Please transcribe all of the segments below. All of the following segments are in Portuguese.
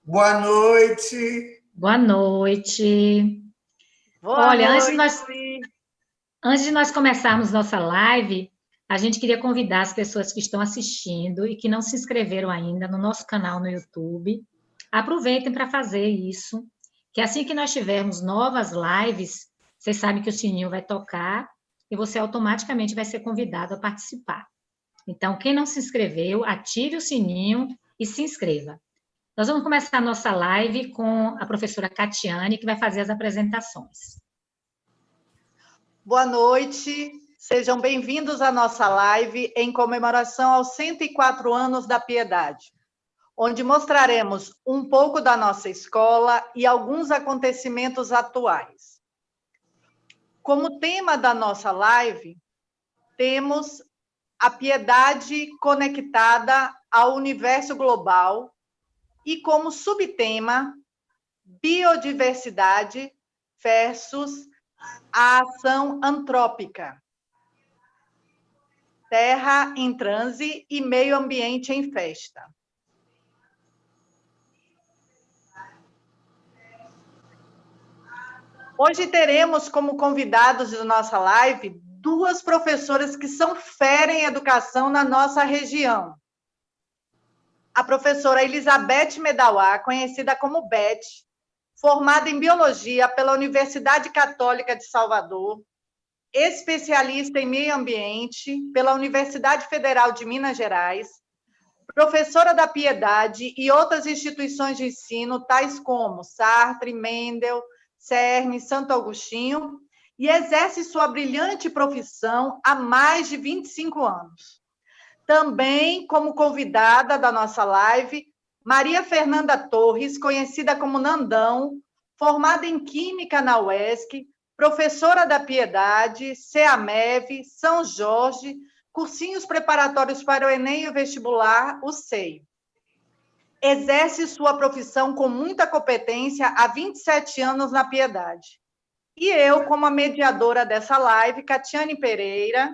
Boa noite. Boa noite. Boa Olha, noite. antes de nós começarmos nossa live, a gente queria convidar as pessoas que estão assistindo e que não se inscreveram ainda no nosso canal no YouTube, aproveitem para fazer isso, que assim que nós tivermos novas lives, vocês sabem que o sininho vai tocar e você automaticamente vai ser convidado a participar. Então, quem não se inscreveu, ative o sininho e se inscreva. Nós vamos começar a nossa live com a professora Catiane, que vai fazer as apresentações. Boa noite. Sejam bem-vindos à nossa live em comemoração aos 104 anos da Piedade, onde mostraremos um pouco da nossa escola e alguns acontecimentos atuais. Como tema da nossa live, temos a piedade conectada ao universo global e como subtema, biodiversidade versus a ação antrópica. Terra em transe e meio ambiente em festa. Hoje teremos como convidados de nossa live duas professoras que são fera em educação na nossa região. A professora Elizabeth Medawar, conhecida como Beth, formada em Biologia pela Universidade Católica de Salvador, especialista em meio ambiente pela Universidade Federal de Minas Gerais, professora da Piedade e outras instituições de ensino, tais como Sartre, Mendel, CERN, Santo Agostinho, e exerce sua brilhante profissão há mais de 25 anos. Também como convidada da nossa live, Maria Fernanda Torres, conhecida como Nandão, formada em Química na UESC, professora da Piedade, CEAMEV, São Jorge, cursinhos preparatórios para o Enem e o vestibular, o SEI. Exerce sua profissão com muita competência há 27 anos na Piedade. E eu, como a mediadora dessa live, Catiane Pereira,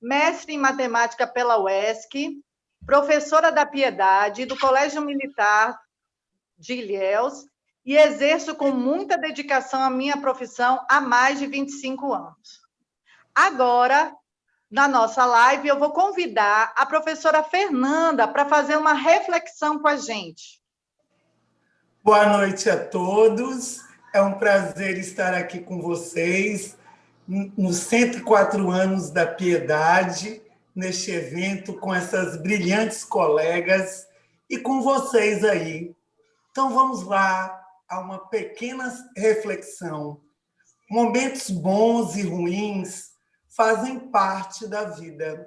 mestre em matemática pela UESC, professora da Piedade e do Colégio Militar de Ilhéus, e exerço com muita dedicação a minha profissão há mais de 25 anos. Agora, na nossa live, eu vou convidar a professora Fernanda para fazer uma reflexão com a gente. Boa noite a todos. É um prazer estar aqui com vocês nos 104 anos da Piedade, neste evento com essas brilhantes colegas e com vocês aí. Então vamos lá a uma pequena reflexão. Momentos bons e ruins fazem parte da vida.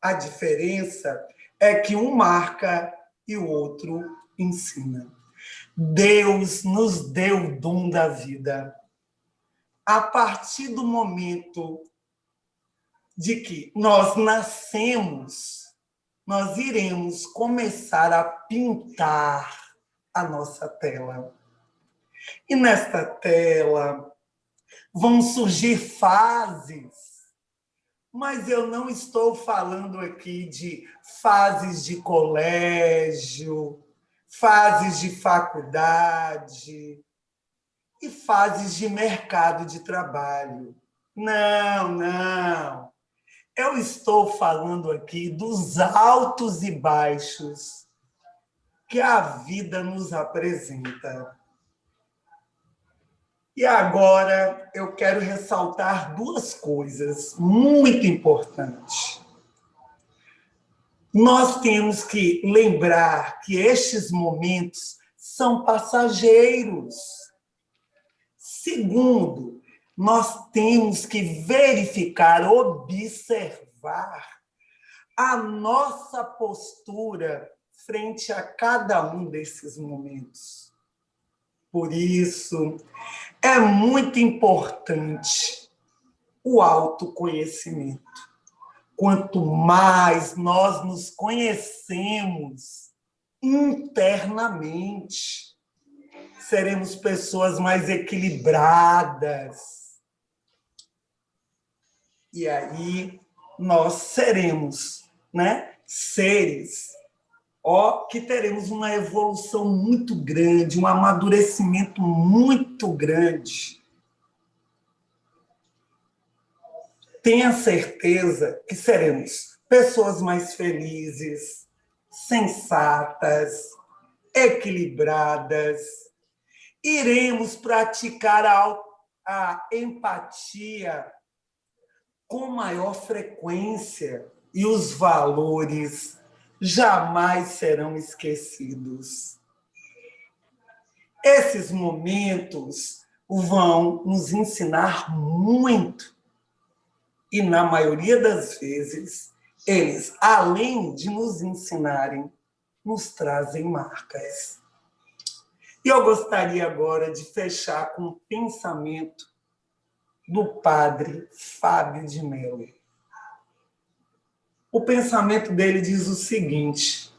A diferença é que um marca e o outro ensina. Deus nos deu o dom da vida. A partir do momento de que nós nascemos, nós iremos começar a pintar a nossa tela. E nesta tela vão surgir fases, mas eu não estou falando aqui de fases de colégio, fases de faculdade e fases de mercado de trabalho. Não, não. Eu estou falando aqui dos altos e baixos que a vida nos apresenta. E agora eu quero ressaltar duas coisas muito importantes. Nós temos que lembrar que estes momentos são passageiros. Segundo, nós temos que verificar, observar a nossa postura frente a cada um desses momentos. Por isso, é muito importante o autoconhecimento. Quanto mais nós nos conhecemos internamente, seremos pessoas mais equilibradas. E aí nós seremos, seres Ó, que teremos uma evolução muito grande, um amadurecimento muito grande. Tenha certeza que seremos pessoas mais felizes, sensatas, equilibradas. Iremos praticar a empatia com maior frequência e os valores jamais serão esquecidos. Esses momentos vão nos ensinar muito e, na maioria das vezes, eles, além de nos ensinarem, nos trazem marcas. E eu gostaria agora de fechar com um pensamento do padre Fábio de Mello. O pensamento dele diz o seguinte: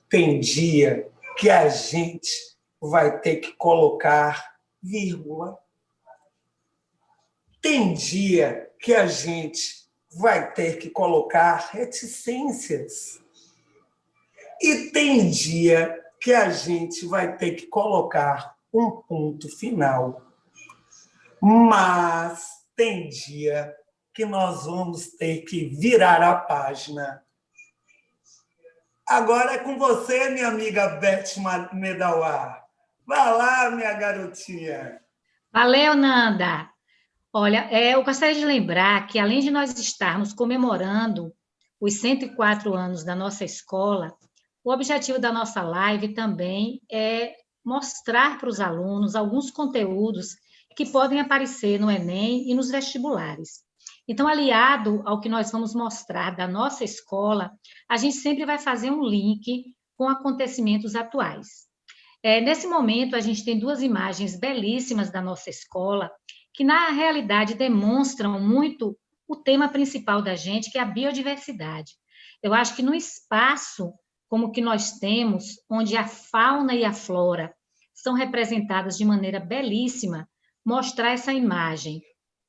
tem dia que a gente vai ter que colocar vírgula. Tem dia que a gente vai ter que colocar reticências. E tem dia que a gente vai ter que colocar um ponto final. Mas tem dia que nós vamos ter que virar a página. Agora é com você, minha amiga Beth Medauá. Vá lá, minha garotinha. Valeu, Nanda. Olha, eu gostaria de lembrar que, além de nós estarmos comemorando os 104 anos da nossa escola, o objetivo da nossa live também é mostrar para os alunos alguns conteúdos que podem aparecer no Enem e nos vestibulares. Então, aliado ao que nós vamos mostrar da nossa escola, a gente sempre vai fazer um link com acontecimentos atuais. Nesse momento, a gente tem duas imagens belíssimas da nossa escola, que, na realidade, demonstram muito o tema principal da gente, que é a biodiversidade. Eu acho que no espaço como o que nós temos, onde a fauna e a flora são representadas de maneira belíssima, mostrar essa imagem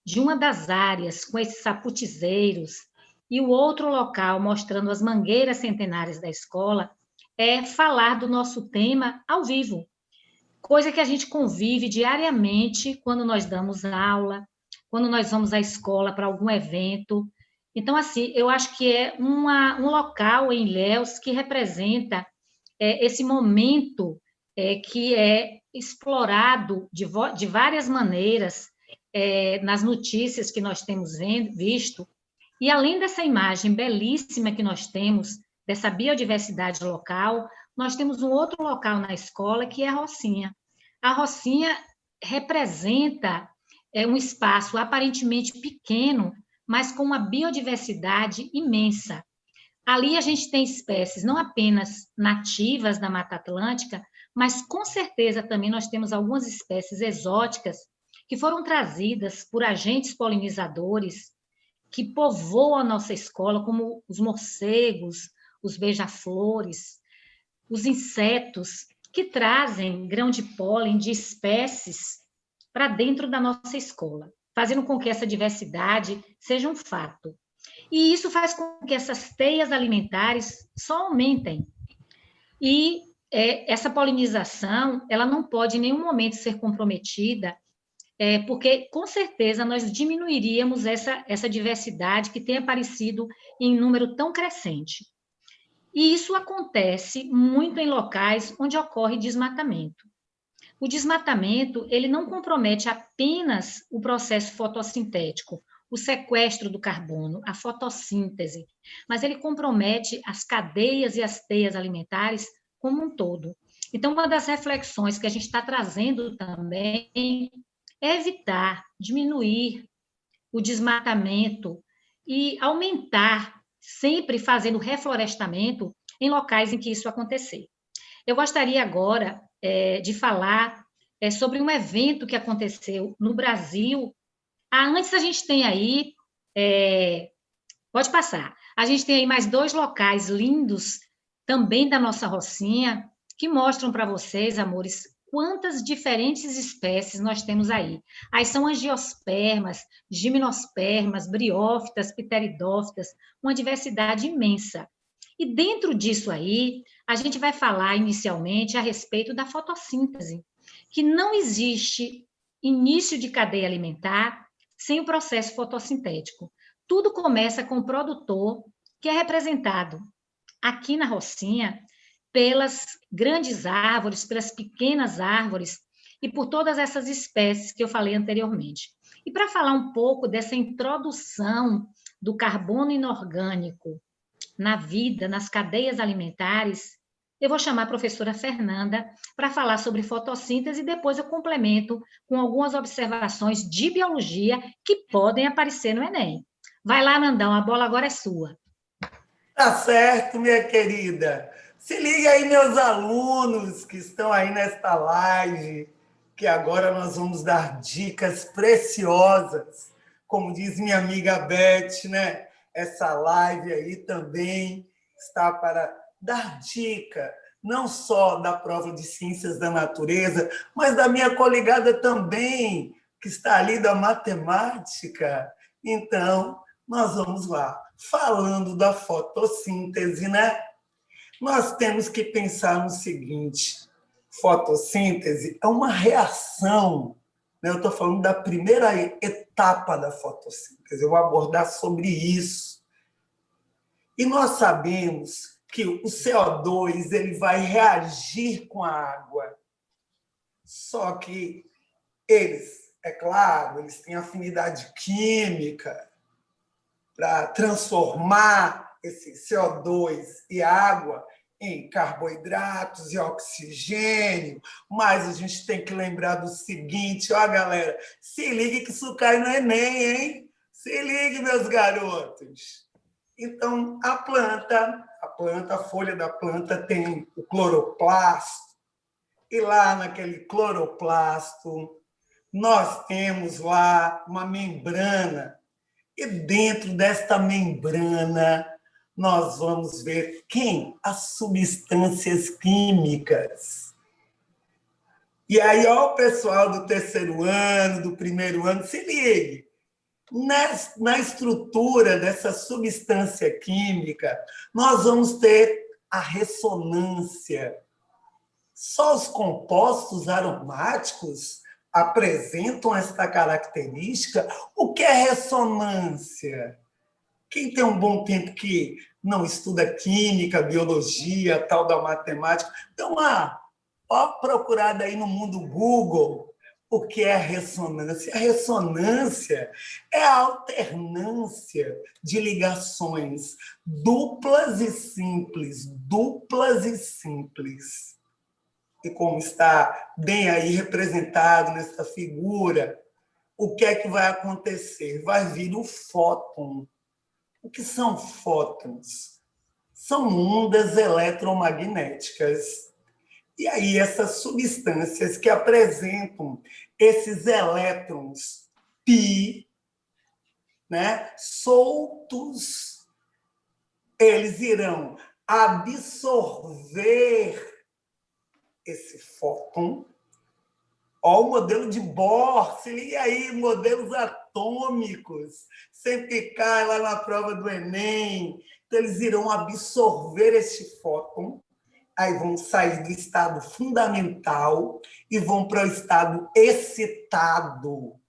de uma das áreas com esses saputizeiros e o outro local mostrando as mangueiras centenárias da escola, é falar do nosso tema ao vivo, coisa que a gente convive diariamente quando nós damos aula, quando nós vamos à escola para algum evento. Então, assim, eu acho que é um local em Ilhéus que representa esse momento que é explorado de várias maneiras nas notícias que nós temos visto. E, além dessa imagem belíssima que nós temos, dessa biodiversidade local, nós temos um outro local na escola, que é a Rocinha. A Rocinha representa um espaço aparentemente pequeno, mas com uma biodiversidade imensa. Ali a gente tem espécies não apenas nativas da Mata Atlântica, mas com certeza também nós temos algumas espécies exóticas que foram trazidas por agentes polinizadores que povoam a nossa escola, como os morcegos, os beija-flores, os insetos, que trazem grão de pólen de espécies para dentro da nossa escola, fazendo com que essa diversidade seja um fato. E isso faz com que essas teias alimentares só aumentem. E essa polinização, ela não pode em nenhum momento ser comprometida, porque, com certeza, nós diminuiríamos essa diversidade que tem aparecido em número tão crescente. E isso acontece muito em locais onde ocorre desmatamento. O desmatamento, ele não compromete apenas o processo fotossintético, o sequestro do carbono, a fotossíntese, mas ele compromete as cadeias e as teias alimentares como um todo. Então, uma das reflexões que a gente está trazendo também é evitar, diminuir o desmatamento e aumentar, sempre fazendo reflorestamento em locais em que isso acontecer. Eu gostaria agora de falar sobre um evento que aconteceu no Brasil. Antes a gente tem aí, pode passar, a gente tem aí mais 2 locais lindos, também da nossa Rocinha, que mostram para vocês, amores, quantas diferentes espécies nós temos aí. Aí são angiospermas, gimnospermas, briófitas, pteridófitas, uma diversidade imensa. E dentro disso aí, a gente vai falar inicialmente a respeito da fotossíntese, que não existe início de cadeia alimentar sem o processo fotossintético. Tudo começa com o produtor, que é representado aqui na Rocinha pelas grandes árvores, pelas pequenas árvores e por todas essas espécies que eu falei anteriormente. E para falar um pouco dessa introdução do carbono inorgânico na vida, nas cadeias alimentares, eu vou chamar a professora Fernanda para falar sobre fotossíntese e depois eu complemento com algumas observações de biologia que podem aparecer no Enem. Vai lá, Nandão, a bola agora é sua. Tá certo, minha querida. Se liga aí, meus alunos que estão aí nesta live, que agora nós vamos dar dicas preciosas. Como diz minha amiga Beth, né? Essa live aí também está para dar dica, não só da prova de Ciências da Natureza, mas da minha coligada também, que está ali da matemática. Então, nós vamos lá. Falando da fotossíntese, né? Nós temos que pensar no seguinte: fotossíntese é uma reação, né? Eu estou falando da primeira etapa da fotossíntese, eu vou abordar sobre isso. E nós sabemos que o CO2 ele vai reagir com a água, só que eles, é claro, eles têm afinidade química para transformar esse CO2 e água em carboidratos e oxigênio, mas a gente tem que lembrar do seguinte, ó, galera, se ligue que isso cai no Enem, hein? Se ligue, meus garotos. Então, a folha da planta tem o cloroplasto, e lá naquele cloroplasto nós temos lá uma membrana. E dentro desta membrana, nós vamos ver quem? As substâncias químicas. E aí, ó, o pessoal do terceiro ano, do primeiro ano, se ligue. Na estrutura dessa substância química, nós vamos ter a ressonância. Só os compostos aromáticos apresentam esta característica. O que é ressonância? Quem tem um bom tempo que não estuda química, biologia, tal da matemática, dá uma procurada aí no mundo Google o que é ressonância. A ressonância é a alternância de ligações duplas e simples, duplas e simples. E como está bem aí representado nessa figura, o que é que vai acontecer? Vai vir o fóton. O que são fótons? São ondas eletromagnéticas. E aí essas substâncias que apresentam esses elétrons pi, né, soltos, eles irão absorver esse fóton. Ó, o modelo de Bohr, se liga aí, modelos atômicos, sempre cai lá na prova do Enem. Então, eles irão absorver este fóton, aí vão sair do estado fundamental e vão para o estado excitado,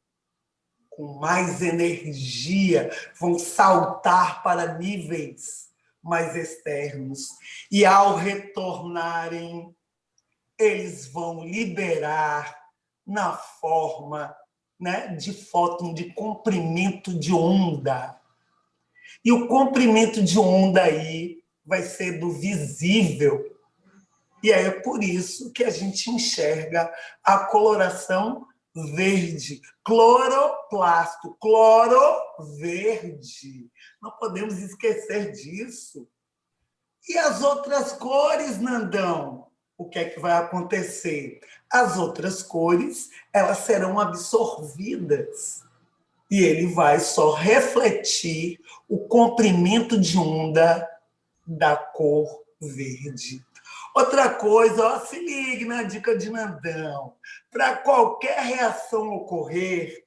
com mais energia, vão saltar para níveis mais externos. E ao retornarem, eles vão liberar na forma, né, de fóton, de comprimento de onda. E o comprimento de onda aí vai ser do visível. E aí é por isso que a gente enxerga a coloração verde. Cloroplasto, cloro verde. Não podemos esquecer disso. E as outras cores, Nandão? O que é que vai acontecer? As outras cores, elas serão absorvidas. E ele vai só refletir o comprimento de onda da cor verde. Outra coisa, ó, se ligue na dica de Nandão. Para qualquer reação ocorrer,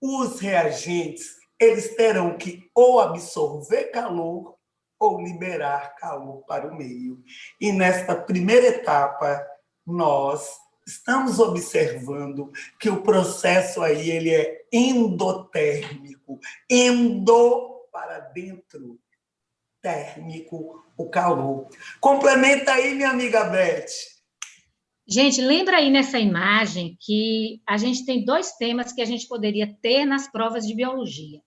os reagentes eles terão que ou absorver calor ou liberar calor para o meio. E nesta primeira etapa, nós estamos observando que o processo aí ele é endotérmico, endo para dentro, térmico, o calor. Complementa aí, minha amiga Beth. Gente, lembra aí nessa imagem que a gente tem 2 temas que a gente poderia ter nas provas de biologia.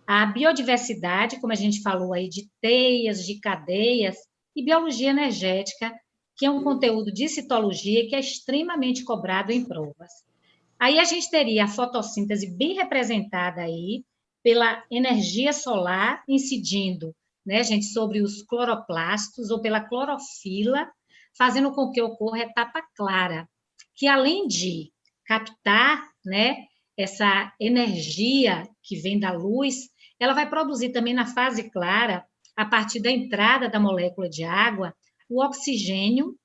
A biodiversidade, como a gente falou aí, de teias, de cadeias, e biologia energética, que é um conteúdo de citologia que é extremamente cobrado em provas. Aí a gente teria a fotossíntese bem representada aí pela energia solar incidindo, né, gente, sobre os cloroplastos ou pela clorofila, fazendo com que ocorra a etapa clara, que além de captar, né, essa energia que vem da luz, ela vai produzir também na fase clara, a partir da entrada da molécula de água, o oxigênio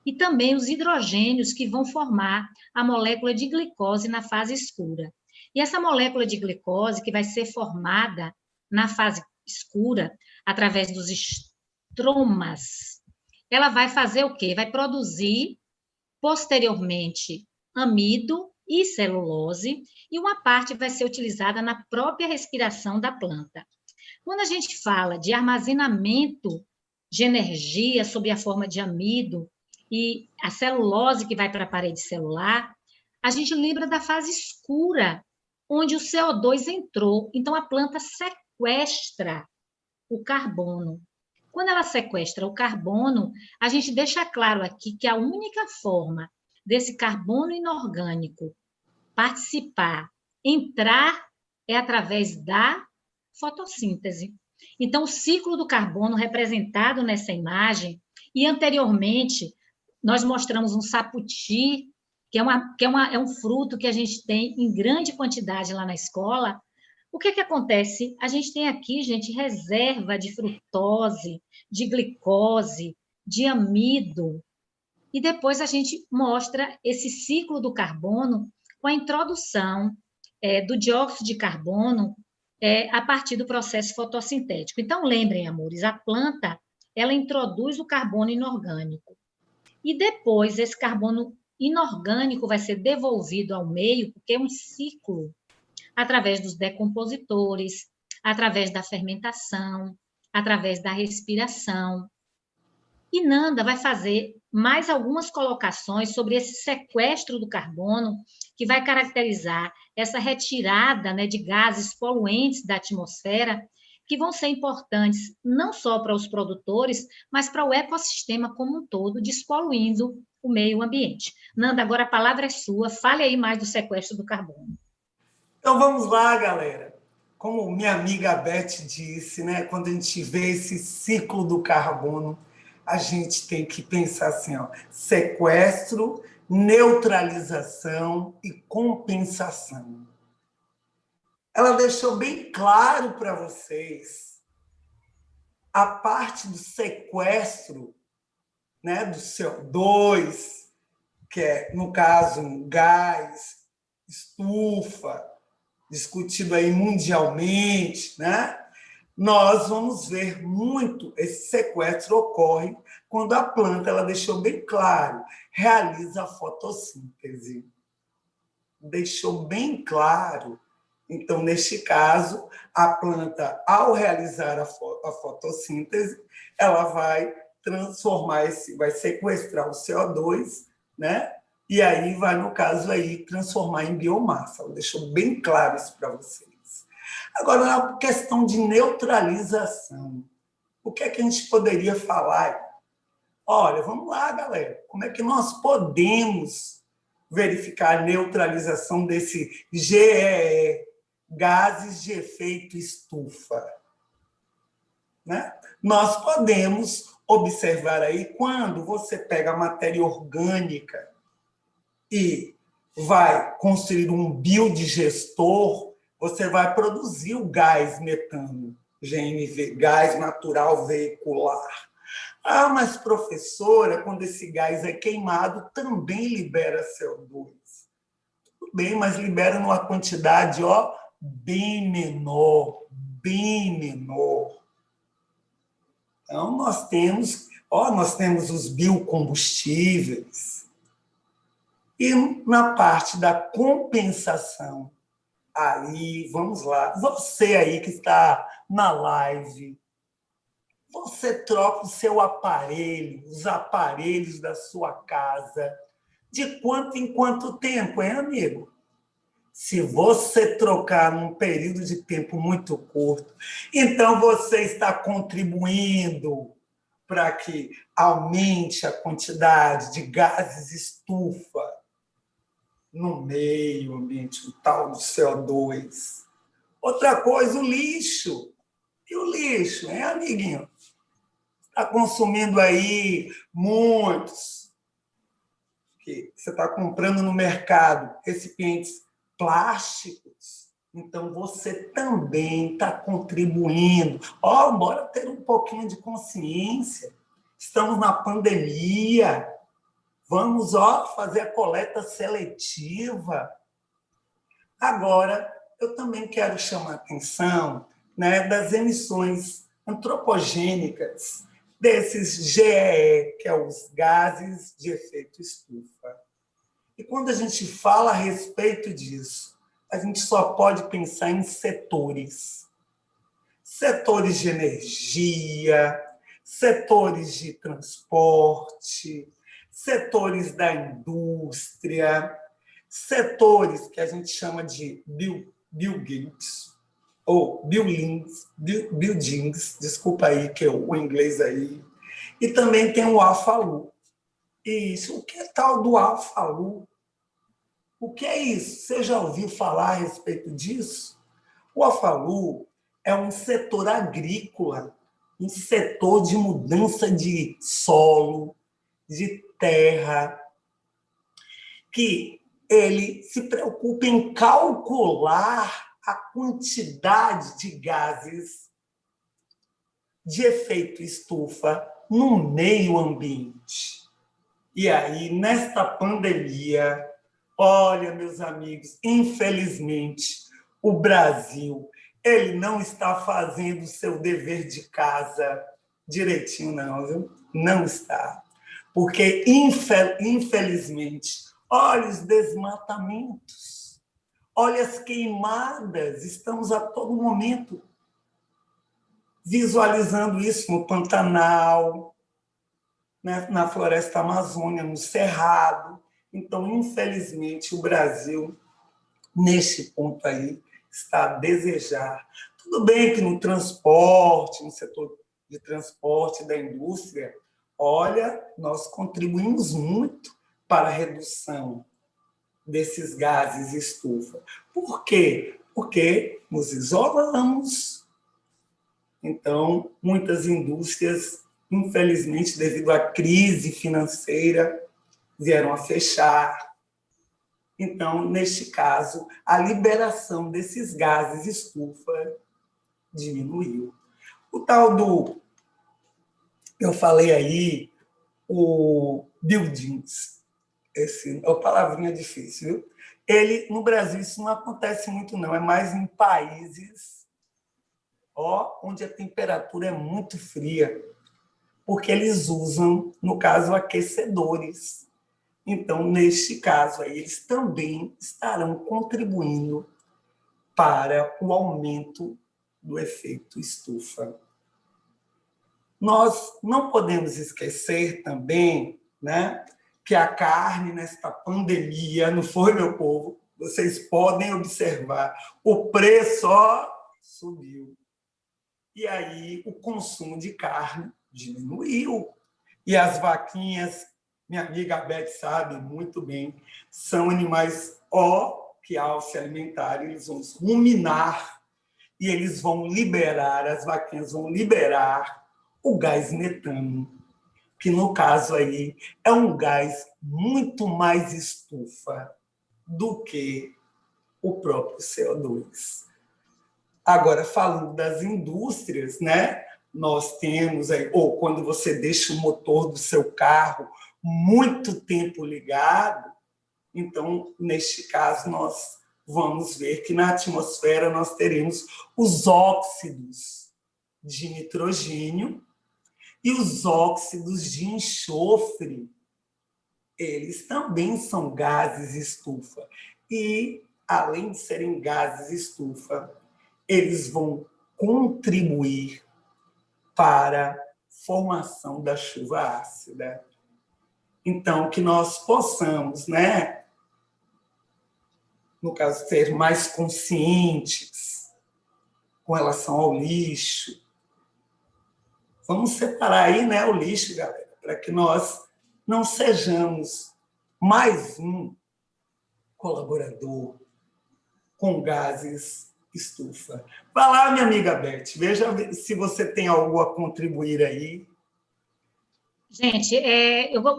e também os hidrogênios que vão formar a molécula de glicose na fase escura. E essa molécula de glicose que vai ser formada na fase escura, através dos estromas, ela vai fazer o quê? Vai produzir, posteriormente, amido e celulose, e uma parte vai ser utilizada na própria respiração da planta. Quando a gente fala de armazenamento de energia sob a forma de amido e a celulose que vai para a parede celular, a gente lembra da fase escura, onde o CO2 entrou. Então, a planta sequestra o carbono. Quando ela sequestra o carbono, a gente deixa claro aqui que a única forma desse carbono inorgânico participar, entrar, é através da fotossíntese. Então, o ciclo do carbono representado nessa imagem, e anteriormente nós mostramos um saputi, que é um fruto que a gente tem em grande quantidade lá na escola. O que acontece? A gente tem aqui, gente, reserva de frutose, de glicose, de amido, e depois a gente mostra esse ciclo do carbono com a introdução do dióxido de carbono a partir do processo fotossintético. Então, lembrem, amores, a planta, ela introduz o carbono inorgânico. E depois, esse carbono inorgânico vai ser devolvido ao meio, porque é um ciclo, através dos decompositores, através da fermentação, através da respiração. E Nanda vai fazer mais algumas colocações sobre esse sequestro do carbono, que vai caracterizar essa retirada, né, de gases poluentes da atmosfera, que vão ser importantes não só para os produtores, mas para o ecossistema como um todo, despoluindo o meio ambiente. Nanda, agora a palavra é sua, fale aí mais do sequestro do carbono. Então vamos lá, galera. Como minha amiga Beth disse, né, quando a gente vê esse ciclo do carbono, a gente tem que pensar assim, ó, sequestro, neutralização e compensação. Ela deixou bem claro para vocês a parte do sequestro, né, do CO2, que é, no caso, um gás, estufa, discutido aí mundialmente, né? Nós vamos ver muito esse sequestro ocorre quando a planta, ela deixou bem claro, realiza a fotossíntese. Deixou bem claro. Então, neste caso, a planta, ao realizar a fotossíntese, ela vai transformar vai sequestrar o CO2, né? E aí vai, no caso, aí, transformar em biomassa. Ela deixou bem claro isso para vocês. Agora, na questão de neutralização, o que é que a gente poderia falar? Olha, vamos lá, galera. Como é que nós podemos verificar a neutralização desse GEE, gases de efeito estufa? Né? Nós podemos observar aí quando você pega a matéria orgânica e vai construir um biodigestor, você vai produzir o gás metano, GNV, gás natural veicular. Ah, mas professora, quando esse gás é queimado, também libera CO2. Tudo bem, mas libera numa quantidade bem menor, bem menor. Então, nós temos os biocombustíveis. E na parte da compensação, aí, vamos lá, você aí que está na live, você troca o seu aparelho, os aparelhos da sua casa, de quanto em quanto tempo, hein, amigo? Se você trocar num período de tempo muito curto, então você está contribuindo para que aumente a quantidade de gases estufa no meio ambiente, o tal do CO2. Outra coisa, o lixo. E o lixo, hein, amiguinho? Está consumindo aí muitos, que você está comprando no mercado, recipientes plásticos. Então, você também está contribuindo. Bora ter um pouquinho de consciência. Estamos na pandemia. Vamos fazer a coleta seletiva. Agora, eu também quero chamar a atenção, né, das emissões antropogênicas desses GEE, que é os gases de efeito estufa. E quando a gente fala a respeito disso, a gente só pode pensar em setores. Setores de energia, setores de transporte, setores da indústria, setores que a gente chama de buildings, ou buildings, desculpa aí que o inglês aí, e também tem o AFALU. Isso, o que é tal do AFALU? O que é isso? Você já ouviu falar a respeito disso? O AFALU é um setor agrícola, um setor de mudança de solo, de terra, que ele se preocupa em calcular a quantidade de gases de efeito estufa no meio ambiente. E aí, nesta pandemia, olha, meus amigos, infelizmente, o Brasil, ele não está fazendo o seu dever de casa direitinho, não, viu? Não está. Porque, infelizmente, olha os desmatamentos, olha as queimadas, estamos a todo momento visualizando isso no Pantanal, né, na floresta amazônica, no Cerrado. Então, infelizmente, o Brasil, neste ponto aí, está a desejar. Tudo bem que no transporte, no setor de transporte da indústria, olha, nós contribuímos muito para a redução desses gases estufa. Por quê? Porque nos isolamos. Então, muitas indústrias, infelizmente, devido à crise financeira, vieram a fechar. Então, neste caso, a liberação desses gases estufa diminuiu. O tal do, eu falei aí, o buildings, esse é uma palavrinha difícil, viu? Ele, no Brasil, isso não acontece muito, não, é mais em países onde a temperatura é muito fria, porque eles usam, no caso, aquecedores. Então, neste caso, aí, eles também estarão contribuindo para o aumento do efeito estufa. Nós não podemos esquecer também, né, que a carne, nesta pandemia, não foi, meu povo? Vocês podem observar, o preço subiu. E aí o consumo de carne diminuiu. E as vaquinhas, minha amiga Beth sabe muito bem, são animais que ao se alimentarem, eles vão ruminar e eles vão liberar, as vaquinhas vão liberar o gás metano, que no caso aí é um gás muito mais estufa do que o próprio CO2. Agora, falando das indústrias, né? Nós temos aí, ou quando você deixa o motor do seu carro muito tempo ligado, então, neste caso, nós vamos ver que na atmosfera nós teremos os óxidos de nitrogênio E os óxidos de enxofre, eles também são gases estufa. E, além de serem gases estufa, eles vão contribuir para a formação da chuva ácida. Então, que nós possamos, né, no caso, ser mais conscientes com relação ao lixo. Vamos separar aí, né, o lixo, galera, para que nós não sejamos mais um colaborador com gases estufa. Vai lá, minha amiga Beth, veja se você tem algo a contribuir aí. Gente,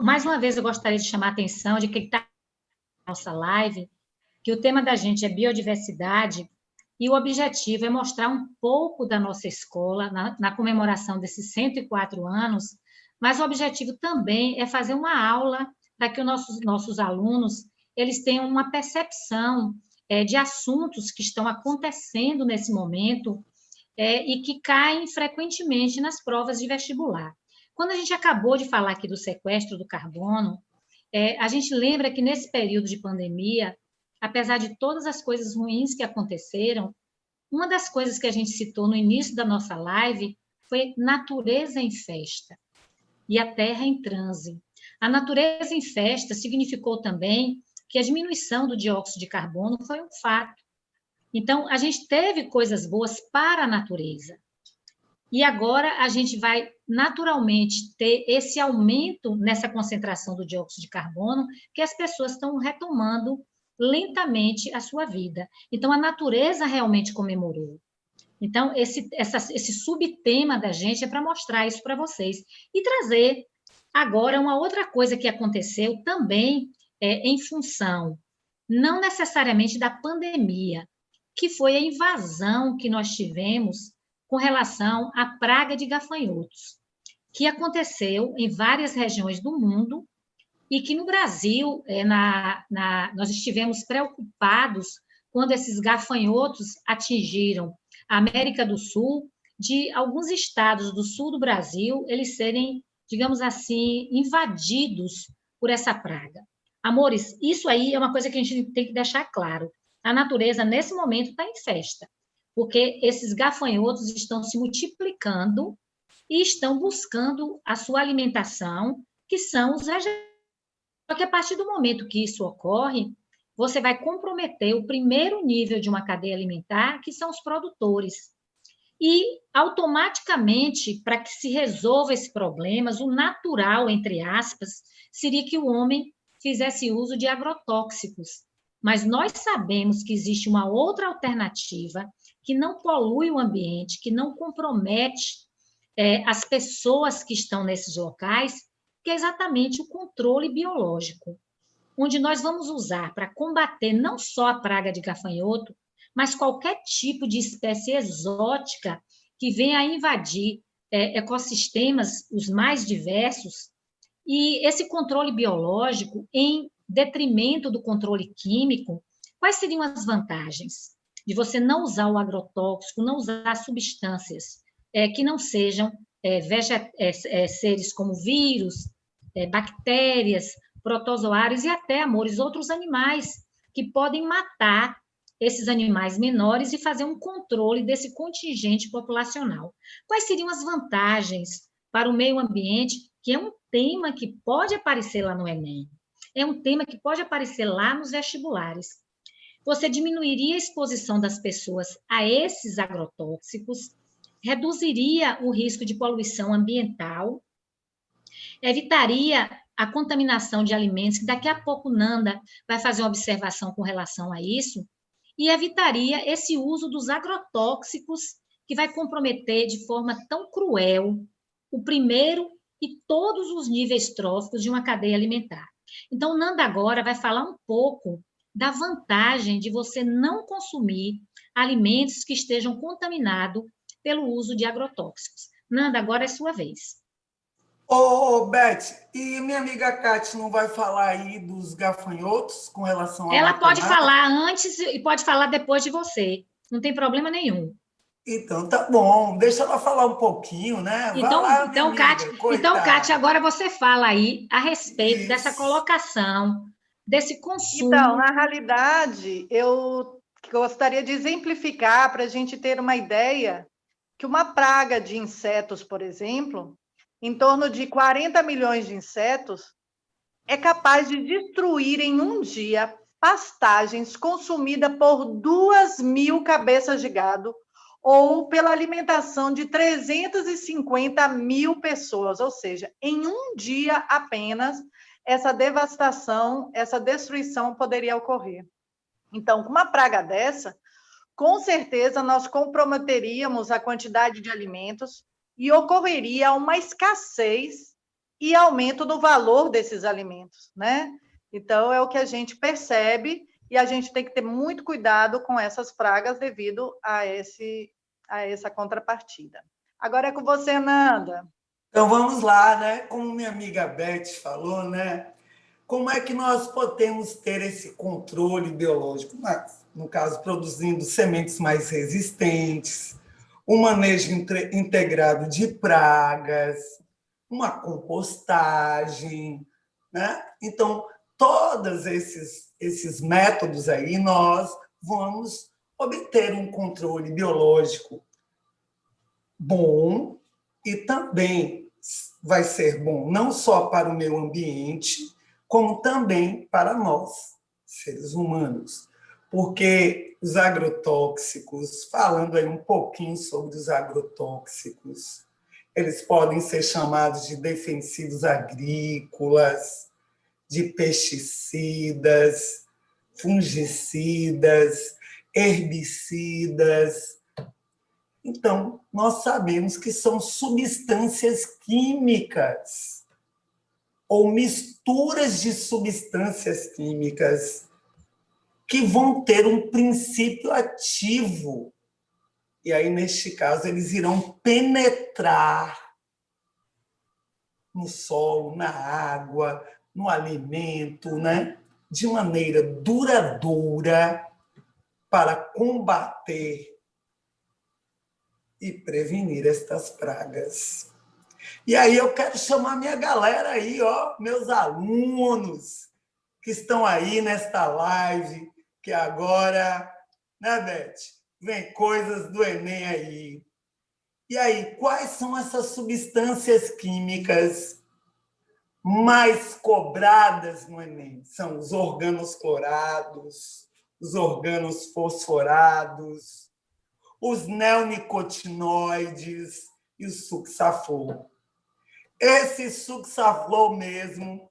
mais uma vez eu gostaria de chamar a atenção de quem está na nossa live, que o tema da gente é biodiversidade, e o objetivo é mostrar um pouco da nossa escola na comemoração desses 104 anos, mas o objetivo também é fazer uma aula para que os nossos alunos eles tenham uma percepção de assuntos que estão acontecendo nesse momento e que caem frequentemente nas provas de vestibular. Quando a gente acabou de falar aqui do sequestro do carbono, a gente lembra que nesse período de pandemia, apesar de todas as coisas ruins que aconteceram, uma das coisas que a gente citou no início da nossa live foi natureza em festa e a terra em transe. A natureza em festa significou também que a diminuição do dióxido de carbono foi um fato. Então, a gente teve coisas boas para a natureza. E agora a gente vai naturalmente ter esse aumento nessa concentração do dióxido de carbono, que as pessoas estão retomando lentamente a sua vida. Então, a natureza realmente comemorou. Então, esse subtema da gente é para mostrar isso para vocês. E trazer agora uma outra coisa que aconteceu também em função, não necessariamente da pandemia, que foi a invasão que nós tivemos com relação à praga de gafanhotos, que aconteceu em várias regiões do mundo e que no Brasil nós estivemos preocupados quando esses gafanhotos atingiram a América do Sul, de alguns estados do sul do Brasil eles serem, digamos assim, invadidos por essa praga. Amores, isso aí é uma coisa que a gente tem que deixar claro. A natureza, nesse momento, está em festa, porque esses gafanhotos estão se multiplicando e estão buscando a sua alimentação, que são os vegetais. Só que a partir do momento que isso ocorre, você vai comprometer o primeiro nível de uma cadeia alimentar, que são os produtores. E, automaticamente, para que se resolva esse problema, o natural, entre aspas, seria que o homem fizesse uso de agrotóxicos. Mas nós sabemos que existe uma outra alternativa que não polui o ambiente, que não compromete as pessoas que estão nesses locais, que é exatamente o controle biológico, onde nós vamos usar para combater não só a praga de gafanhoto, mas qualquer tipo de espécie exótica que venha a invadir ecossistemas os mais diversos, e esse controle biológico em detrimento do controle químico. Quais seriam as vantagens de você não usar o agrotóxico, não usar substâncias que não sejam seres como vírus, bactérias, protozoários e até, amores, outros animais que podem matar esses animais menores e fazer um controle desse contingente populacional? Quais seriam as vantagens para o meio ambiente, que é um tema que pode aparecer lá no Enem? É um tema que pode aparecer lá nos vestibulares. Você diminuiria a exposição das pessoas a esses agrotóxicos, reduziria o risco de poluição ambiental, evitaria a contaminação de alimentos, que daqui a pouco Nanda vai fazer uma observação com relação a isso, e evitaria esse uso dos agrotóxicos, que vai comprometer de forma tão cruel o primeiro e todos os níveis tróficos de uma cadeia alimentar. Então, Nanda agora vai falar um pouco da vantagem de você não consumir alimentos que estejam contaminados pelo uso de agrotóxicos. Nanda, agora é sua vez. Ô, Beth, e minha amiga Cátia não vai falar aí dos gafanhotos com relação a... Ela pode falar antes e pode falar depois de você. Não tem problema nenhum. Então, tá bom. Deixa ela falar um pouquinho, né? Vai lá, minha amiga, Então, Kátia, coitada. agora você fala aí a respeito dessa Isso. colocação, desse Então, consumo. na realidade, eu gostaria de exemplificar para a gente ter uma ideia que uma praga de insetos, por exemplo, em torno de 40 milhões de insetos, é capaz de destruir em um dia pastagens consumidas por 2.000 cabeças de gado ou pela alimentação de 350 mil pessoas, ou seja, em um dia apenas, essa devastação, essa destruição poderia ocorrer. Então, com uma praga dessa, com certeza nós comprometeríamos a quantidade de alimentos e ocorreria uma escassez e aumento no valor desses alimentos, né? Então, é o que a gente percebe e a gente tem que ter muito cuidado com essas pragas devido a essa contrapartida. Agora é com você, Nanda. Então, vamos lá, né? Como minha amiga Beth falou, né? Como é que nós podemos ter esse controle biológico? No caso, produzindo sementes mais resistentes, um manejo integrado de pragas, uma compostagem, né? Então, todos esses métodos aí, nós vamos obter um controle biológico bom e também vai ser bom não só para o meio ambiente, como também para nós, seres humanos. Porque os agrotóxicos, falando aí um pouquinho sobre os agrotóxicos, eles podem ser chamados de defensivos agrícolas, de pesticidas, fungicidas, herbicidas. Então, nós sabemos que são substâncias químicas ou misturas de substâncias químicas que vão ter um princípio ativo. E aí, neste caso, eles irão penetrar no solo, na água, no alimento, né? De maneira duradoura para combater e prevenir estas pragas. E aí eu quero chamar minha galera aí, ó, meus alunos que estão aí nesta live, que agora, né, Beth? Vem coisas do Enem aí. E aí, quais são essas substâncias químicas mais cobradas no Enem? São os organoclorados, os organosfosforados, os neonicotinoides e o succinaflor. Esse succinaflor mesmo,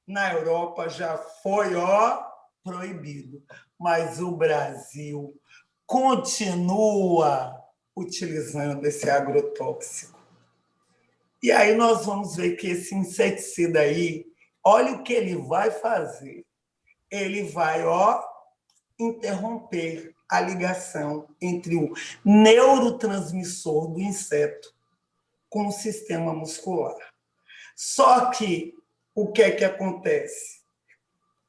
na Europa, já foi proibido, mas o Brasil continua utilizando esse agrotóxico. E aí nós vamos ver que esse inseticida aí, olha o que ele vai fazer. Ele vai, interromper a ligação entre o neurotransmissor do inseto com o sistema muscular. Só que o que é que acontece?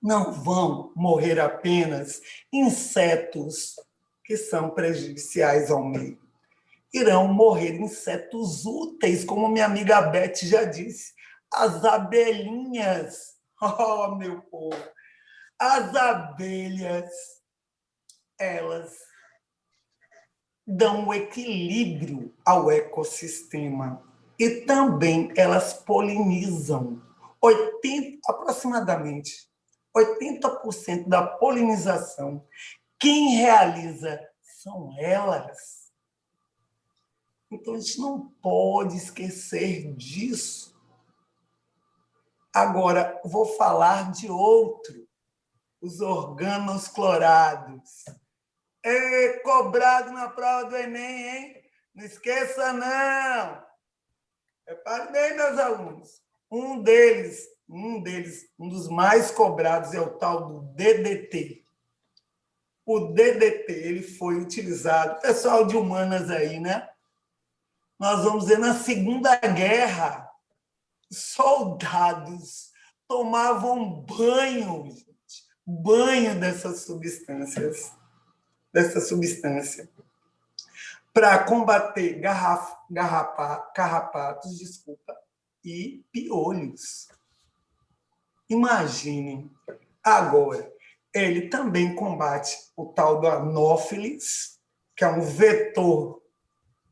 Não vão morrer apenas insetos que são prejudiciais ao meio. Irão morrer insetos úteis, como minha amiga Beth já disse. As abelhinhas, oh, meu povo, as abelhas, elas dão um equilíbrio ao ecossistema e também elas polinizam. Aproximadamente 80% da polinização, quem realiza são elas. Então, a gente não pode esquecer disso. Agora, vou falar de outro, os organoclorados. Cobrado na prova do Enem, hein? Não esqueça, não. Repare bem, meus alunos. Um dos mais cobrados é o tal do DDT. O DDT, ele foi utilizado, pessoal de humanas aí, né? Nós vamos ver, na Segunda Guerra, soldados tomavam banho, gente, banho dessa substância. para combater carrapatos, e piolhos. Imaginem. Agora, ele também combate o tal do anófilis, que é um vetor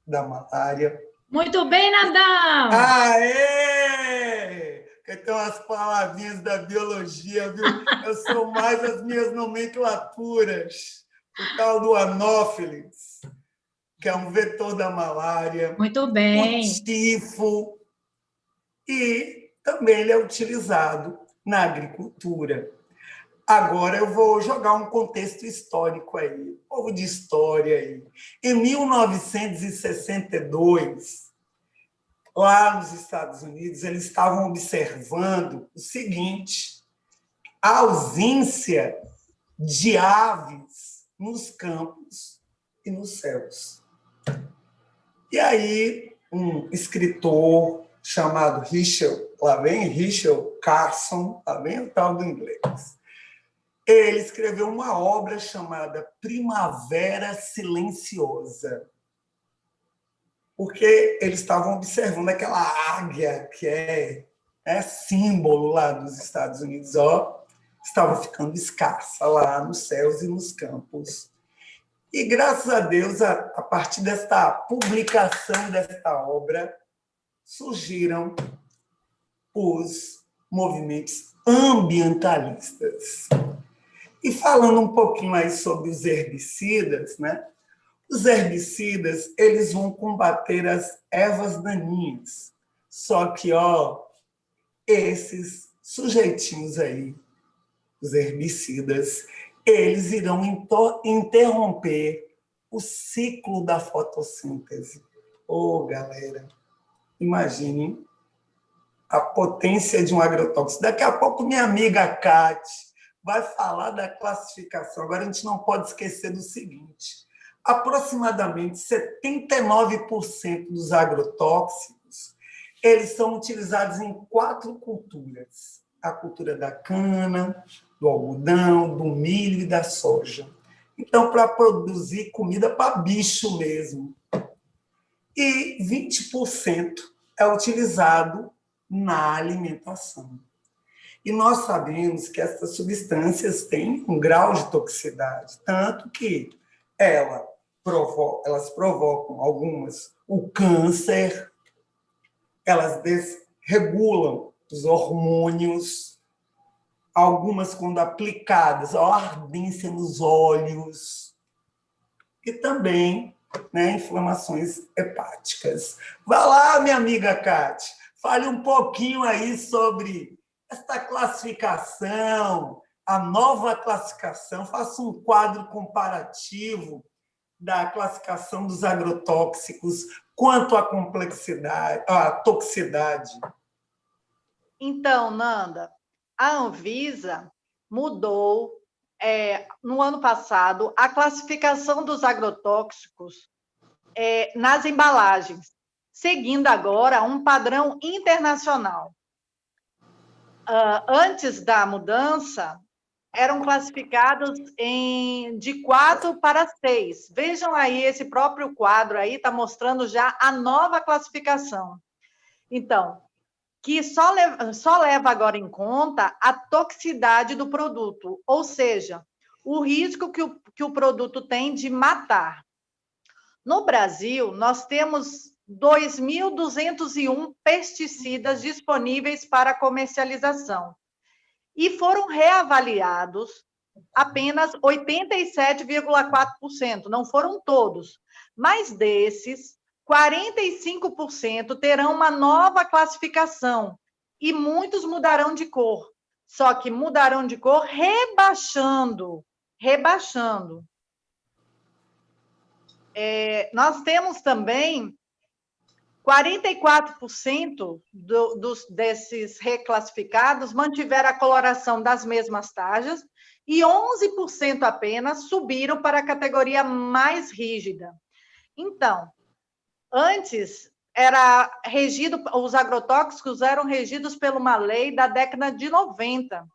da malária. Muito bem, Nadão! Aê! Que tem umas palavrinhas da biologia, viu? Eu sou mais as minhas nomenclaturas. O tal do anófilis, que é um vetor da malária. Muito bem. O tifo. E também ele é utilizado na agricultura. Agora eu vou jogar um contexto histórico aí, povo de história aí. Em 1962, lá nos Estados Unidos, eles estavam observando o seguinte: a ausência de aves nos campos e nos céus. E aí, um escritor chamado Rachel Carson, lá vem o tal do inglês, ele escreveu uma obra chamada Primavera Silenciosa, porque eles estavam observando aquela águia que é símbolo lá dos Estados Unidos, estava ficando escassa lá nos céus e nos campos. E, graças a Deus, a partir desta publicação desta obra, surgiram os movimentos ambientalistas. E falando um pouquinho aí sobre os herbicidas, né? Os herbicidas, eles vão combater as ervas daninhas. Só que, esses sujeitinhos aí, os herbicidas, eles irão interromper o ciclo da fotossíntese. Galera, imaginem a potência de um agrotóxico. Daqui a pouco minha amiga Kate vai falar da classificação. Agora, a gente não pode esquecer do seguinte: aproximadamente 79% dos agrotóxicos eles são utilizados em 4 culturas: a cultura da cana, do algodão, do milho e da soja. Então, para produzir comida para bicho mesmo. E 20% é utilizado na alimentação. E nós sabemos que essas substâncias têm um grau de toxicidade, tanto que elas provocam, algumas, o câncer, elas desregulam os hormônios, algumas, quando aplicadas, a ardência nos olhos, e também inflamações hepáticas. Vá lá, minha amiga Kate, fale um pouquinho aí sobre esta classificação, a nova classificação, faça um quadro comparativo da classificação dos agrotóxicos quanto à complexidade, à toxicidade. Então, Nanda, a Anvisa mudou, no ano passado, a classificação dos agrotóxicos nas embalagens, seguindo agora um padrão internacional. Antes da mudança, eram classificados de 4 para 6. Vejam aí, esse próprio quadro aí está mostrando já a nova classificação. Então, que só leva agora em conta a toxicidade do produto, ou seja, o risco que o produto tem de matar. No Brasil, nós temos 2.201 pesticidas disponíveis para comercialização e foram reavaliados apenas 87,4%, não foram todos, mas desses, 45% terão uma nova classificação e muitos mudarão de cor, só que mudarão de cor rebaixando. Nós temos também 44% desses reclassificados mantiveram a coloração das mesmas taxas e 11% apenas subiram para a categoria mais rígida. Então, antes, os agrotóxicos eram regidos por uma lei da década de 90.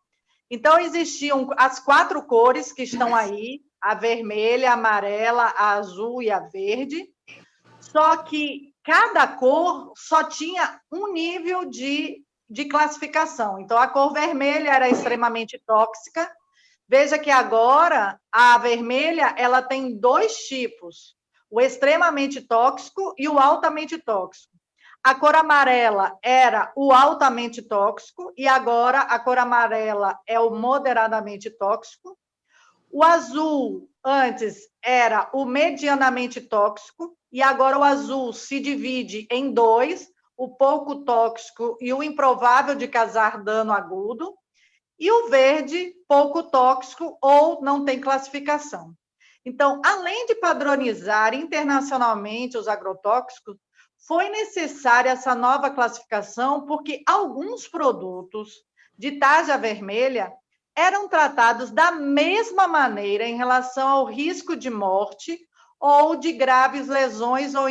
Então, existiam as 4 cores que estão aí, a vermelha, a amarela, a azul e a verde. Só que cada cor só tinha um nível de classificação. Então, a cor vermelha era extremamente tóxica. Veja que agora a vermelha ela tem 2 tipos: o extremamente tóxico e o altamente tóxico. A cor amarela era o altamente tóxico e agora a cor amarela é o moderadamente tóxico. O azul antes era o medianamente tóxico e agora o azul se divide em 2, o pouco tóxico e o improvável de causar dano agudo, e o verde, pouco tóxico ou não tem classificação. Então, além de padronizar internacionalmente os agrotóxicos, foi necessária essa nova classificação porque alguns produtos de tarja vermelha eram tratados da mesma maneira em relação ao risco de morte ou de graves lesões ou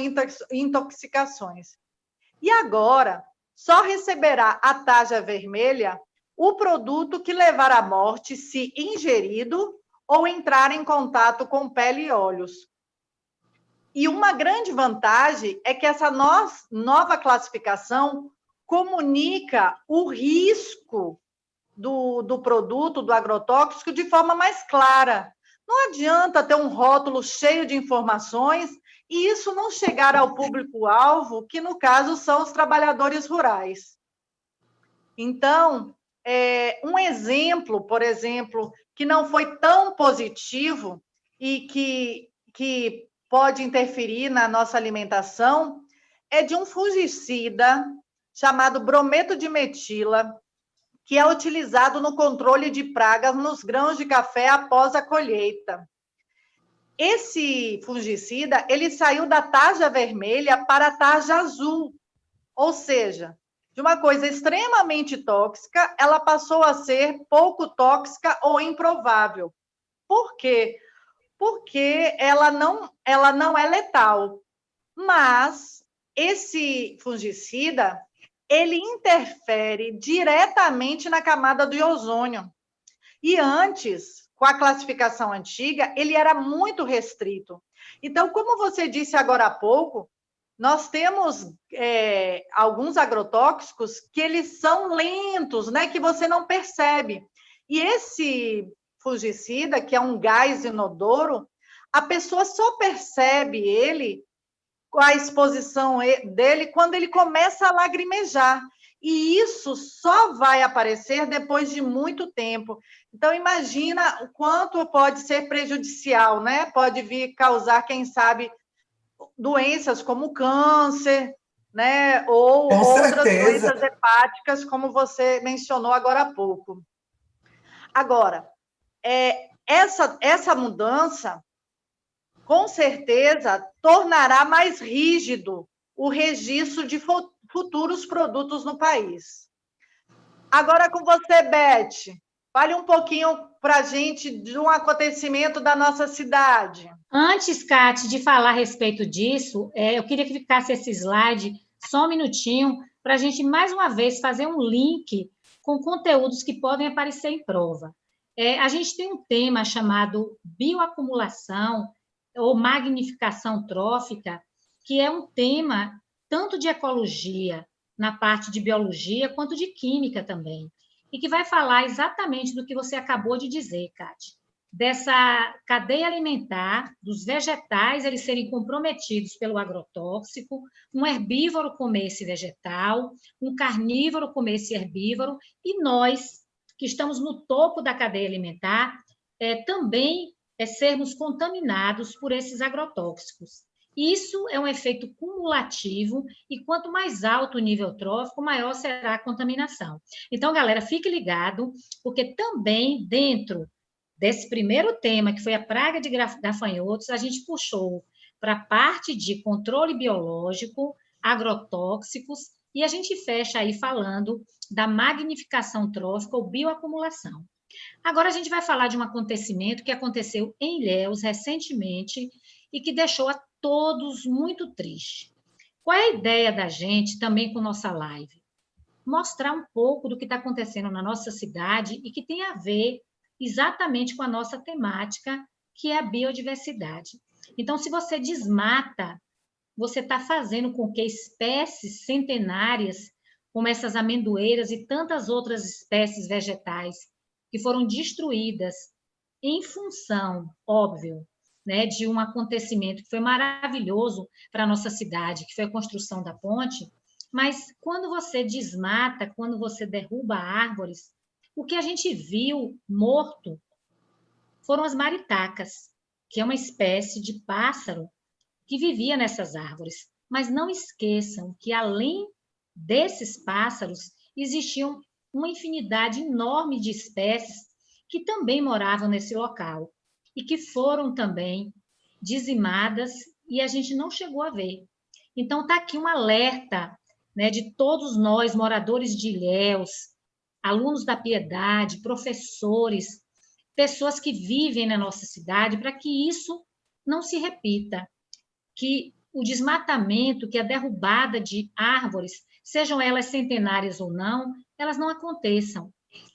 intoxicações. E agora, só receberá a tarja vermelha o produto que levar à morte se ingerido ou entrar em contato com pele e olhos. E uma grande vantagem é que essa nova classificação comunica o risco do produto, do agrotóxico, de forma mais clara. Não adianta ter um rótulo cheio de informações e isso não chegar ao público-alvo, que no caso são os trabalhadores rurais. Então, um exemplo, por exemplo, que não foi tão positivo e que pode interferir na nossa alimentação, é de um fungicida chamado brometo de metila, que é utilizado no controle de pragas nos grãos de café após a colheita. Esse fungicida, ele saiu da tarja vermelha para a tarja azul, ou seja, de uma coisa extremamente tóxica, ela passou a ser pouco tóxica ou improvável. Por quê? Porque ela não é letal, mas esse fungicida, ele interfere diretamente na camada do ozônio. E antes, com a classificação antiga, ele era muito restrito. Então, como você disse agora há pouco, nós temos alguns agrotóxicos que eles são lentos, né, que você não percebe. E esse fungicida, que é um gás inodoro, a pessoa só percebe ele com a exposição dele quando ele começa a lagrimejar. E isso só vai aparecer depois de muito tempo. Então, imagina o quanto pode ser prejudicial, né? Pode vir causar, quem sabe, doenças como câncer, né? Ou Com outras certeza. doenças hepáticas, como você mencionou agora há pouco. Agora, essa mudança, com certeza, tornará mais rígido o registro de futuros produtos no país. Agora com você, Beth. Fale um pouquinho para a gente de um acontecimento da nossa cidade. Antes, Kate, de falar a respeito disso, eu queria que ficasse esse slide só um minutinho para a gente, mais uma vez, fazer um link com conteúdos que podem aparecer em prova. A gente tem um tema chamado bioacumulação ou magnificação trófica, que é um tema tanto de ecologia, na parte de biologia, quanto de química também, e que vai falar exatamente do que você acabou de dizer, Kate, dessa cadeia alimentar, dos vegetais eles serem comprometidos pelo agrotóxico, um herbívoro comer esse vegetal, um carnívoro comer esse herbívoro, e nós, que estamos no topo da cadeia alimentar, também sermos contaminados por esses agrotóxicos. Isso é um efeito cumulativo e quanto mais alto o nível trófico, maior será a contaminação. Então, galera, fique ligado, porque também dentro desse primeiro tema, que foi a praga de gafanhotos, a gente puxou para a parte de controle biológico, agrotóxicos, e a gente fecha aí falando da magnificação trófica ou bioacumulação. Agora a gente vai falar de um acontecimento que aconteceu em Ilhéus recentemente e que deixou a todos muito tristes. Qual é a ideia da gente também com nossa live? Mostrar um pouco do que está acontecendo na nossa cidade e que tem a ver exatamente com a nossa temática, que é a biodiversidade. Então, se você desmata você está fazendo com que espécies centenárias, como essas amendoeiras e tantas outras espécies vegetais, que foram destruídas em função, óbvio, né, de um acontecimento que foi maravilhoso para a nossa cidade, que foi a construção da ponte, mas quando você desmata, quando você derruba árvores, o que a gente viu morto foram as maritacas, que é uma espécie de pássaro que vivia nessas árvores. Mas não esqueçam que, além desses pássaros, existiam uma infinidade enorme de espécies que também moravam nesse local e que foram também dizimadas e a gente não chegou a ver. Então, está aqui um alerta, né, de todos nós, moradores de Ilhéus, alunos da Piedade, professores, pessoas que vivem na nossa cidade, para que isso não se repita, que o desmatamento, que a derrubada de árvores, sejam elas centenárias ou não, elas não aconteçam.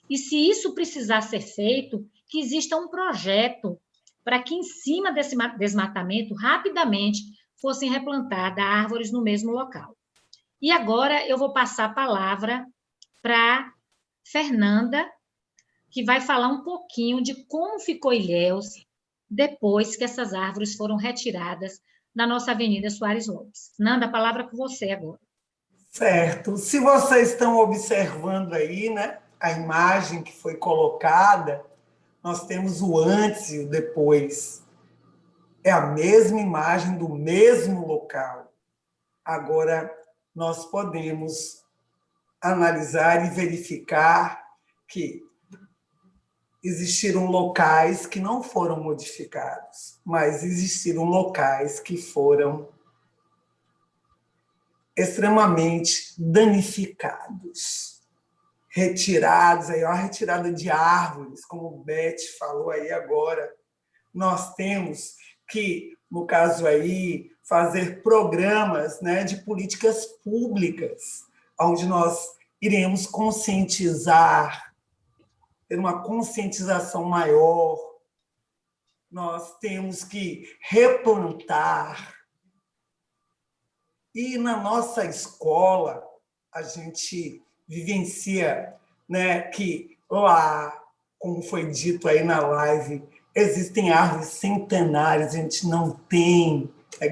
E se isso precisar ser feito, que exista um projeto para que, em cima desse desmatamento, rapidamente fossem replantadas árvores no mesmo local. E agora eu vou passar a palavra para Fernanda, que vai falar um pouquinho de como ficou Ilhéus depois que essas árvores foram retiradas da nossa Avenida Soares Lopes. Nanda, a palavra é com você agora. Certo. Se vocês estão observando aí, né, a imagem que foi colocada, nós temos o antes e o depois. É a mesma imagem do mesmo local. Agora, nós podemos analisar e verificar que existiram locais que não foram modificados, mas existiram locais que foram extremamente danificados, retirados, aí, a retirada de árvores, como o Beth falou aí agora. Nós temos que, no caso aí, fazer programas, né, de políticas públicas, onde nós iremos conscientizar, ter uma conscientização maior. Nós temos que replantar. E na nossa escola, a gente vivencia, né, que lá, como foi dito aí na live, existem árvores centenárias, a gente não tem,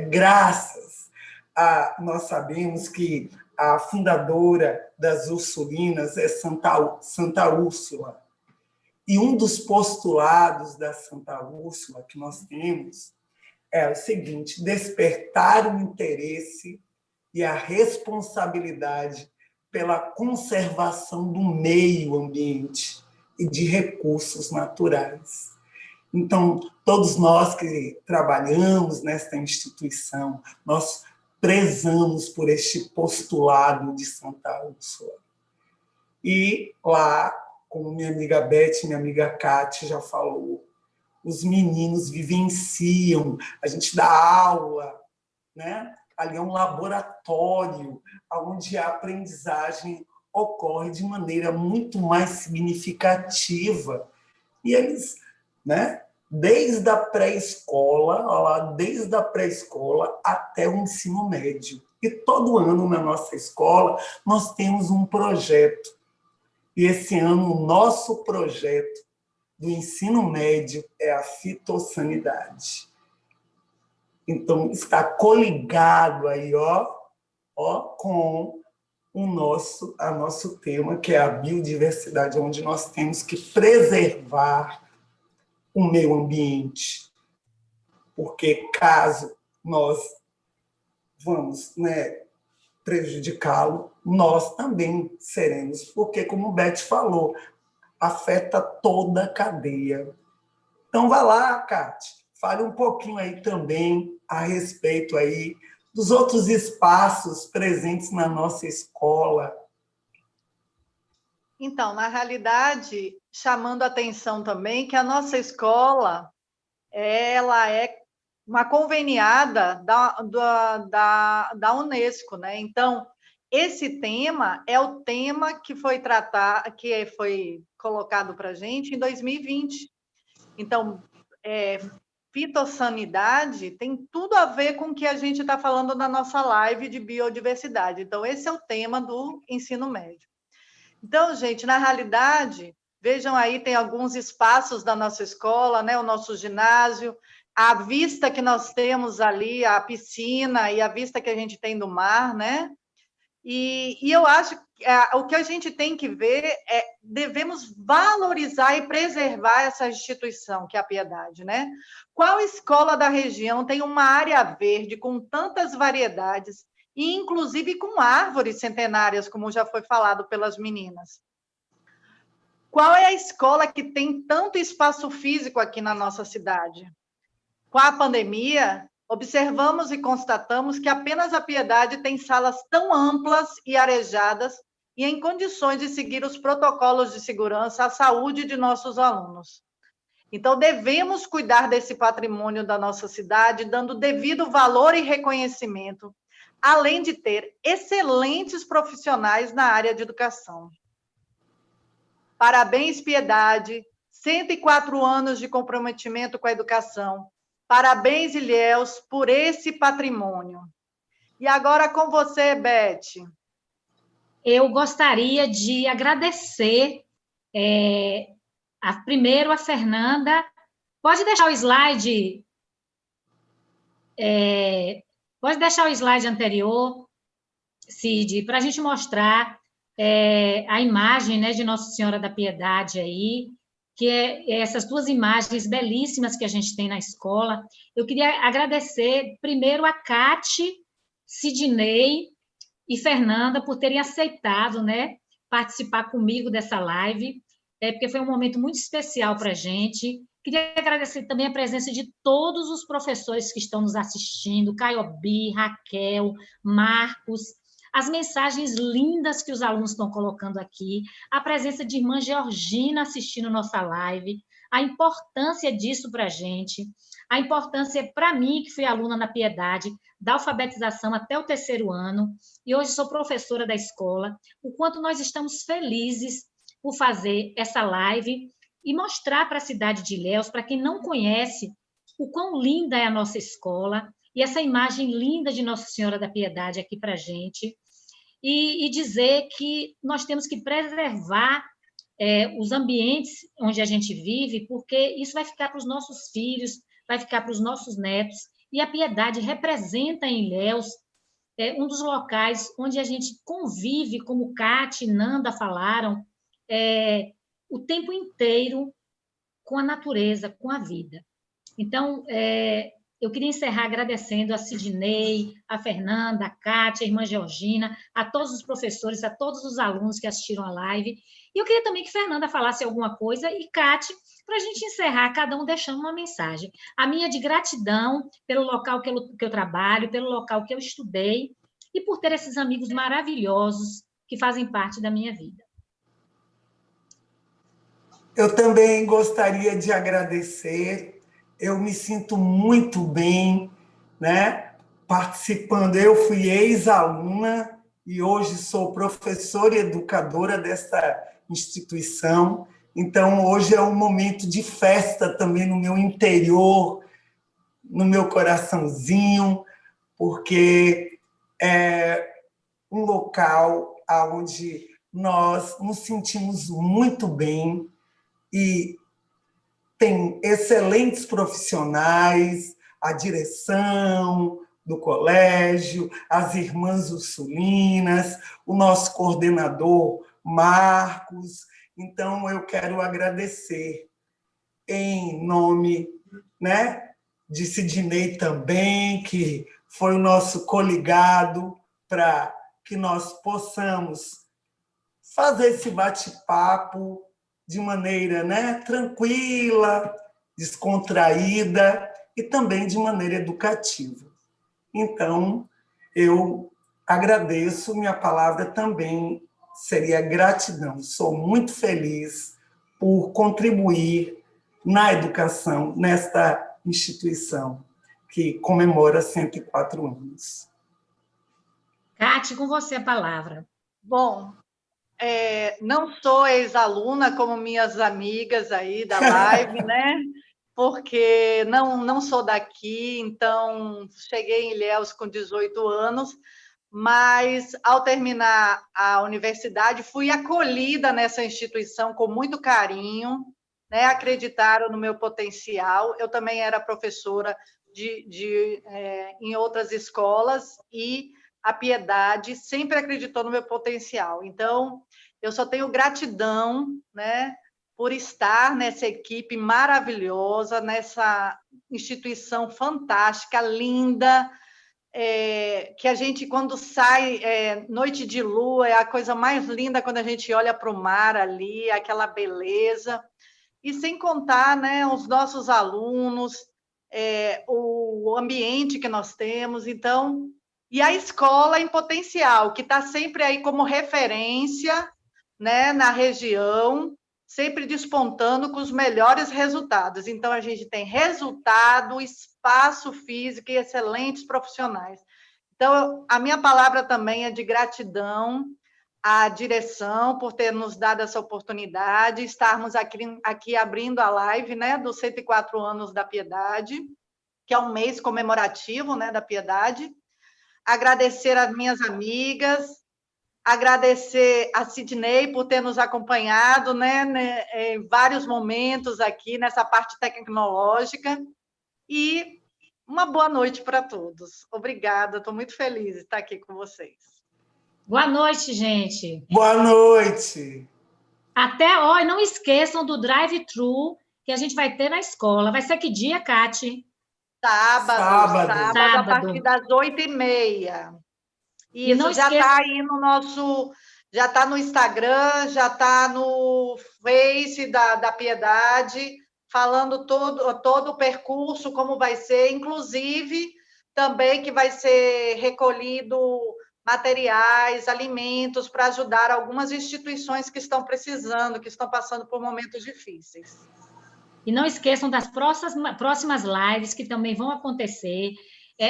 graças a... Nós sabemos que a fundadora das Ursulinas é Santa Úrsula. E um dos postulados da Santa Úrsula que nós temos é o seguinte: despertar o interesse e a responsabilidade pela conservação do meio ambiente e de recursos naturais. Então, todos nós que trabalhamos nesta instituição, nós prezamos por este postulado de Santa Úrsula. E lá, como minha amiga Beth e minha amiga Kátia já falou, os meninos vivenciam, a gente dá aula, né? Ali é um laboratório onde a aprendizagem ocorre de maneira muito mais significativa. E eles, né, desde a pré-escola, desde a pré-escola até o ensino médio. E todo ano na nossa escola nós temos um projeto. E esse ano o nosso projeto do ensino médio é a fitossanidade. Então, está coligado aí, com o nosso tema, que é a biodiversidade, onde nós temos que preservar o meio ambiente, porque caso nós vamos, né, prejudicá-lo, nós também seremos, porque, como o Beth falou, afeta toda a cadeia. Então, vá lá, Kátia, fale um pouquinho aí também a respeito aí dos outros espaços presentes na nossa escola. Então, na realidade, chamando a atenção também que a nossa escola, ela é uma conveniada da Unesco, né? Então, esse tema é o tema que foi colocado para a gente em 2020. Então, fitossanidade tem tudo a ver com o que a gente está falando na nossa live de biodiversidade. Então, esse é o tema do ensino médio. Então, gente, na realidade, vejam aí, tem alguns espaços da nossa escola, né? O nosso ginásio, a vista que nós temos ali, a piscina e a vista que a gente tem do mar, né? E eu acho que o que a gente tem que ver é devemos valorizar e preservar essa instituição, que é a Piedade, né? Qual escola da região tem uma área verde com tantas variedades, e inclusive com árvores centenárias, como já foi falado pelas meninas? Qual é a escola que tem tanto espaço físico aqui na nossa cidade? Com a pandemia, observamos e constatamos que apenas a Piedade tem salas tão amplas e arejadas e em condições de seguir os protocolos de segurança à saúde de nossos alunos. Então, devemos cuidar desse patrimônio da nossa cidade, dando devido valor e reconhecimento, além de ter excelentes profissionais na área de educação. Parabéns, Piedade, 104 anos de comprometimento com a educação. Parabéns, Ilhéus, por esse patrimônio. E agora com você, Beth. Eu gostaria de agradecer primeiro a Fernanda. Pode deixar o slide. Pode deixar o slide anterior, Cid, para a gente mostrar a imagem, né, de Nossa Senhora da Piedade aí, que essas duas imagens belíssimas que a gente tem na escola. Eu queria agradecer primeiro a Cate, Sidney e Fernanda por terem aceitado, né, participar comigo dessa live, porque foi um momento muito especial para a gente. Queria agradecer também a presença de todos os professores que estão nos assistindo, Caiobi, Raquel, Marcos, as mensagens lindas que os alunos estão colocando aqui, a presença de irmã Georgina assistindo nossa live, a importância disso para a gente, a importância para mim, que fui aluna na Piedade, da alfabetização até o 3º ano, e hoje sou professora da escola, o quanto nós estamos felizes por fazer essa live e mostrar para a cidade de Ilhéus, para quem não conhece, o quão linda é a nossa escola, e essa imagem linda de Nossa Senhora da Piedade aqui para a gente, e dizer que nós temos que preservar os ambientes onde a gente vive, porque isso vai ficar para os nossos filhos, vai ficar para os nossos netos, e a Piedade representa em Ilhéus um dos locais onde a gente convive, como Cate e Nanda falaram, o tempo inteiro com a natureza, com a vida. Então, eu queria encerrar agradecendo a Sidney, a Fernanda, a Cátia, a irmã Georgina, a todos os professores, a todos os alunos que assistiram a live. E eu queria também que Fernanda falasse alguma coisa e Cátia, para a gente encerrar, cada um deixando uma mensagem. A minha de gratidão pelo local que eu trabalho, pelo local que eu estudei e por ter esses amigos maravilhosos que fazem parte da minha vida. Eu também gostaria de agradecer. Eu me sinto muito bem, né, participando. Eu fui ex-aluna e hoje sou professora e educadora dessa instituição. Então, hoje é um momento de festa também no meu interior, no meu coraçãozinho, porque é um local onde nós nos sentimos muito bem e tem excelentes profissionais, a direção do colégio, as irmãs ursulinas, o nosso coordenador Marcos. Então, eu quero agradecer em nome, né, de Sidney também, que foi o nosso coligado, para que nós possamos fazer esse bate-papo de maneira, né, tranquila, descontraída e também de maneira educativa. Então, eu agradeço, minha palavra também seria gratidão. Sou muito feliz por contribuir na educação, nesta instituição que comemora 104 anos. Cátia, com você a palavra. Bom, não sou ex-aluna como minhas amigas aí da live, né? porque não sou daqui, então cheguei em Ilhéus com 18 anos, mas ao terminar a universidade fui acolhida nessa instituição com muito carinho, né? Acreditaram no meu potencial. Eu também era professora em outras escolas e a Piedade sempre acreditou no meu potencial. Então, eu só tenho gratidão, né, por estar nessa equipe maravilhosa, nessa instituição fantástica, linda, que a gente, quando sai, noite de lua, é a coisa mais linda quando a gente olha para o mar ali, aquela beleza. E sem contar, né, os nossos alunos, o ambiente que nós temos, então, e a escola em potencial, que está sempre aí como referência, né, na região, sempre despontando com os melhores resultados. Então, a gente tem resultado, espaço físico e excelentes profissionais. Então, a minha palavra também é de gratidão à direção por ter nos dado essa oportunidade, estarmos aqui abrindo a live, né, dos 104 anos da Piedade, que é um mês comemorativo, né, da Piedade. Agradecer às minhas amigas, agradecer a Sidney por ter nos acompanhado, né, em vários momentos aqui nessa parte tecnológica, e uma boa noite para todos. Obrigada, estou muito feliz de estar aqui com vocês. Boa noite, gente. Boa noite. Até, e não esqueçam do drive-thru que a gente vai ter na escola. Vai ser que dia, Cati? Sábado, a partir das 8h30. Isso, já está aí no nosso... Já está no Instagram, já está no Face da Piedade, falando todo o percurso, como vai ser, inclusive também que vai ser recolhido materiais, alimentos para ajudar algumas instituições que estão precisando, que estão passando por momentos difíceis. E não esqueçam das próximas lives que também vão acontecer.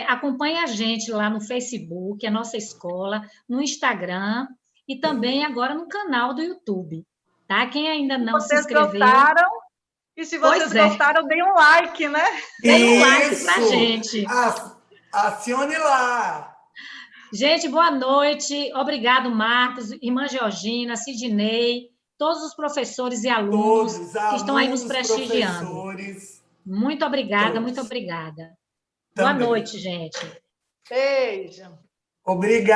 Acompanhe a gente lá no Facebook, a nossa escola, no Instagram e também agora no canal do YouTube. Tá? Quem ainda não se inscreveu... Gostaram? E se vocês gostaram, deem um like, né? Deem um like pra gente. Acione lá. Gente, boa noite. Obrigado, Marcos, irmã Georgina, Sidney, todos os professores e alunos que estão aí nos prestigiando. Professores. Muito obrigada, muito obrigada. Boa noite, gente. Beijo. Obrigado.